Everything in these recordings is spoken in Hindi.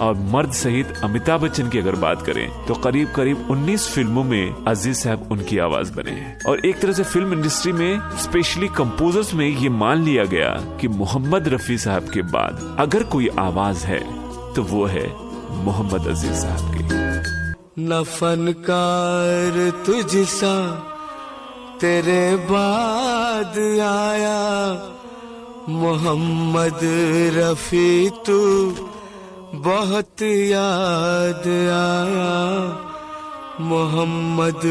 और मर्द सहित अमिताभ बच्चन की अगर बात करें तो करीब करीब 19 फिल्मों में अजीज साहब उनकी आवाज बने हैं। और एक तरह से फिल्म इंडस्ट्री में स्पेशली कंपोजर्स में ये मान लिया गया कि मोहम्मद रफी साहब के बाद अगर कोई आवाज है तो वो है मोहम्मद अजीज साहब की। न फनकार तुझसा तेरे बाद आया, मोहम्मद रफी तू बहुत याद आया, मोहम्मद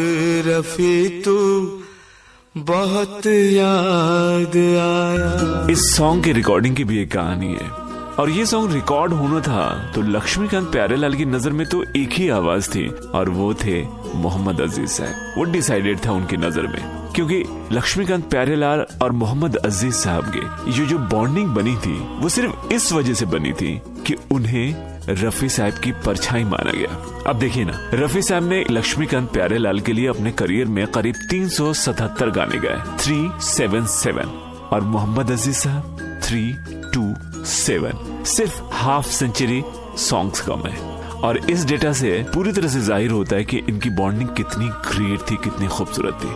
रफी तू बहुत याद आया। इस सॉन्ग की रिकॉर्डिंग की भी एक कहानी है और ये सॉन्ग रिकॉर्ड होना था तो लक्ष्मीकांत प्यारेलाल की नजर में तो एक ही आवाज थी और वो थे मोहम्मद अजीज साहब। वो डिसाइडेड था उनकी नजर में, क्योंकि लक्ष्मीकांत प्यारेलाल और मोहम्मद अजीज साहब के ये जो बॉन्डिंग बनी थी वो सिर्फ इस वजह से बनी थी कि उन्हें रफी साहब की परछाई माना गया। अब देखिए ना, रफी साहब ने लक्ष्मीकांत प्यारेलाल के लिए अपने करियर में करीब 377 गाने गाए, 377, और मोहम्मद अजीज साहब 327, सिर्फ हाफ सेंचुरी सॉन्ग्स कम है। और इस डेटा से पूरी तरह से जाहिर होता है कि इनकी बॉन्डिंग कितनी ग्रेट थी, कितनी खूबसूरत थी।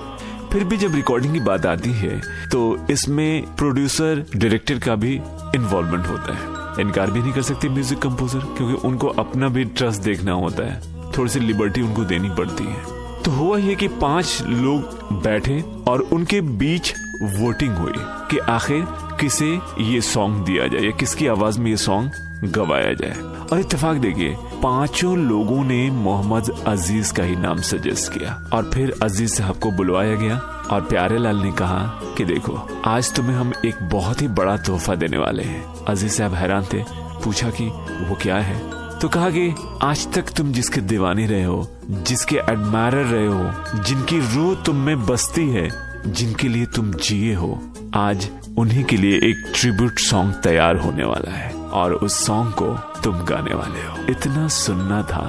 फिर भी जब रिकॉर्डिंग की बात आती है तो इसमें प्रोड्यूसर डायरेक्टर का भी इन्वॉल्वमेंट होता है। इनकार भी नहीं कर सकते म्यूजिक कंपोजर, क्योंकि उनको अपना भी ट्रस्ट देखना होता है, थोड़ी सी लिबर्टी उनको देनी पड़ती है। तो हुआ ये कि 5 लोग बैठे और उनके बीच वोटिंग हुई कि आखिर किसे ये सॉन्ग दिया जाए या किसकी आवाज में ये सॉन्ग गवाया जाए। और इत्तेफाक देखिए, 5 लोगों ने मोहम्मद अजीज का ही नाम सजेस्ट किया और फिर अजीज साहब को बुलवाया गया और प्यारेलाल ने कहा कि देखो, आज तुम्हें हम एक बहुत ही बड़ा तोहफा देने वाले हैं। अजीज साहब हैरान थे, पूछा कि वो क्या है, तो कहा कि आज तक तुम जिसके दीवाने रहे हो, जिसके एडमायरर रहे हो, जिनकी रूह तुम में बसती है, जिनके लिए तुम जिए हो, आज उन्हीं के लिए एक ट्रिब्यूट सॉन्ग तैयार होने वाला है और उस सॉन्ग को तुम गाने वाले हो। इतना सुनना था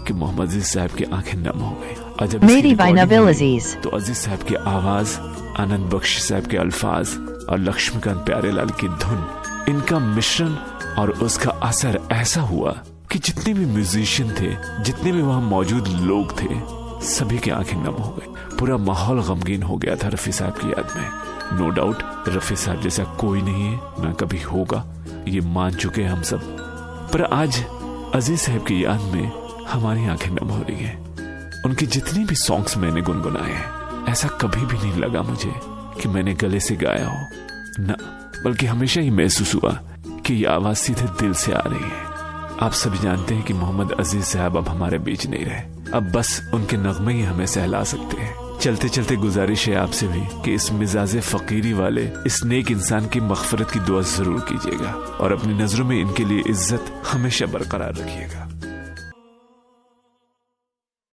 कि मोहम्मद अजीज साहब की आंखें नम हो गई। और जब तो अजीज साहब की आवाज, आनंद बख्श साहब के अल्फाज और लक्ष्मीकांत प्यारेलाल की धुन, इनका मिश्रण और उसका असर ऐसा हुआ कि जितने भी म्यूजिशियन थे, जितने भी वहाँ मौजूद लोग थे, सभी की आंखें नम हो गई। पूरा माहौल गमगीन हो गया था रफी साहब की याद में। नो डाउट रफी साहब जैसा कोई नहीं है, ना कभी होगा, ये मान चुके हैं हम सब। पर आज अजीज साहब की याद में हमारी आंखें नम हो रही हैं। उनके जितने भी सॉन्ग्स मैंने गुनगुनाए हैं, ऐसा कभी भी नहीं लगा मुझे कि मैंने गले से गाया हो, ना, बल्कि हमेशा ही महसूस हुआ कि ये आवाज सीधे दिल से आ रही है। आप सभी जानते हैं कि मोहम्मद अजीज साहब अब हमारे बीच नहीं रहे, अब बस उनके नगमे ही हमें सहला सकते हैं। चलते चलते गुजारिश है आपसे भी कि इस मिजाज फकीरी वाले इस नेक इंसान की मग़फ़िरत की दुआ जरूर कीजिएगा और अपनी नजरों में इनके लिए इज्जत हमेशा बरकरार रखिएगा।